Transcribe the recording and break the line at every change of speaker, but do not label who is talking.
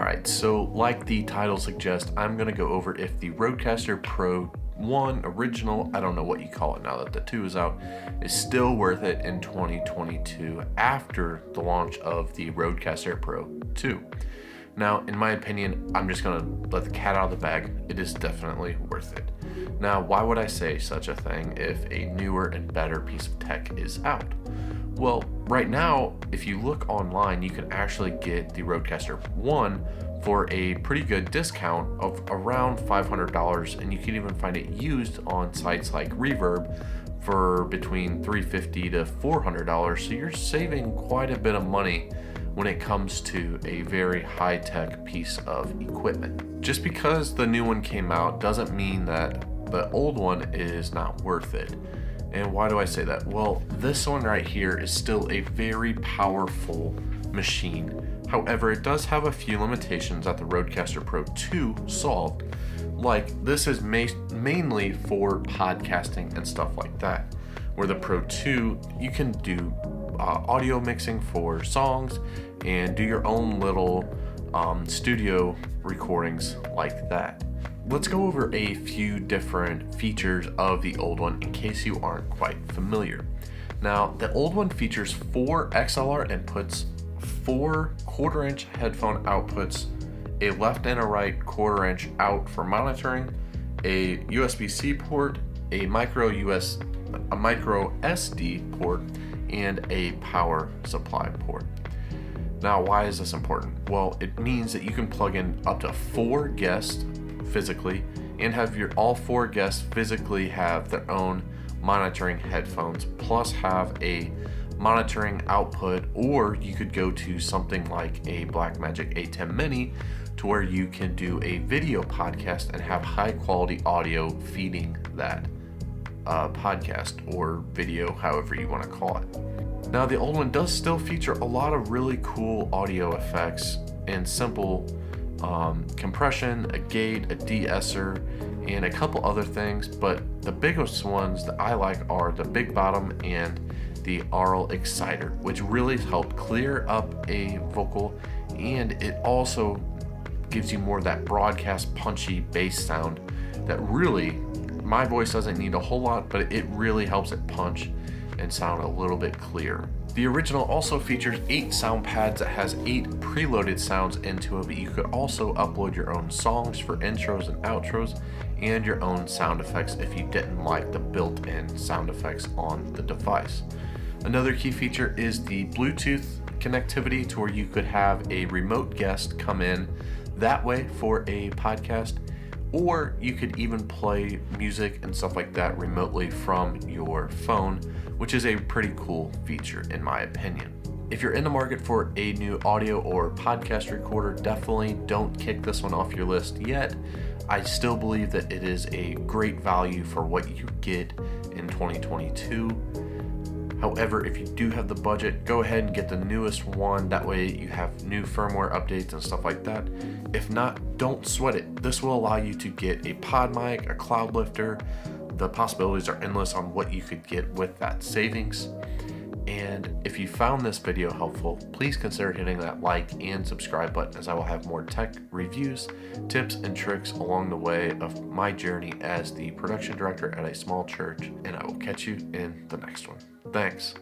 Alright, so like the title suggests, I'm going to go over if the RodeCaster Pro I original, I don't know what you call it now that the 2 is out, is still worth it in 2022 after the launch of the RodeCaster Pro II. Now, in my opinion, I'm just going to let the cat out of the bag. It is definitely worth it. Now, why would I say such a thing if a newer and better piece of tech is out? Well, right now, if you look online, you can actually get the RodeCaster 1 for a pretty good discount of around $500, and you can even find it used on sites like Reverb for between $350 to $400, so you're saving quite a bit of money when it comes to a very high-tech piece of equipment. Just because the new one came out doesn't mean that the old one is not worth it. And why do I say that? Well, this one right here is still a very powerful machine. However, it does have a few limitations that the RodeCaster Pro II solved. Like, this is mainly for podcasting and stuff like that. Where the Pro II, you can do audio mixing for songs and do your own little studio recordings like that. Let's go over a few different features of the old one in case you aren't quite familiar. Now, the old one features 4 XLR inputs, 4 1/4-inch headphone outputs, a left and a right 1/4-inch out for monitoring, a USB-C port, a micro SD port, and a power supply port. Now, why is this important? Well, it means that you can plug in up to 4 guests physically and have all 4 guests physically have their own monitoring headphones, plus have a monitoring output, or you could go to something like a Blackmagic A10 Mini to where you can do a video podcast and have high quality audio feeding that podcast or video, however you want to call it. Now, the old one does still feature a lot of really cool audio effects and simple compression, a gate, a de-esser, and a couple other things, but the biggest ones that I like are the big bottom and the aural exciter, which really help clear up a vocal, and it also gives you more of that broadcast punchy bass sound that really, my voice doesn't need a whole lot, but it really helps it punch and sound a little bit clearer. The original also features 8 sound pads that has 8 preloaded sounds into it, but you could also upload your own songs for intros and outros and your own sound effects if you didn't like the built-in sound effects on the device. Another key feature is the Bluetooth connectivity to where you could have a remote guest come in that way for a podcast, or you could even play music and stuff like that remotely from your phone, which is a pretty cool feature in my opinion. If you're in the market for a new audio or podcast recorder, definitely don't kick this one off your list yet. I still believe that it is a great value for what you get in 2022. However, if you do have the budget, go ahead and get the newest one. That way you have new firmware updates and stuff like that. If not, don't sweat it. This will allow you to get a pod mic, a cloud lifter. The possibilities are endless on what you could get with that savings. And if you found this video helpful, please consider hitting that like and subscribe button, as I will have more tech reviews, tips, and tricks along the way of my journey as the production director at a small church, and I will catch you in the next one. Thanks.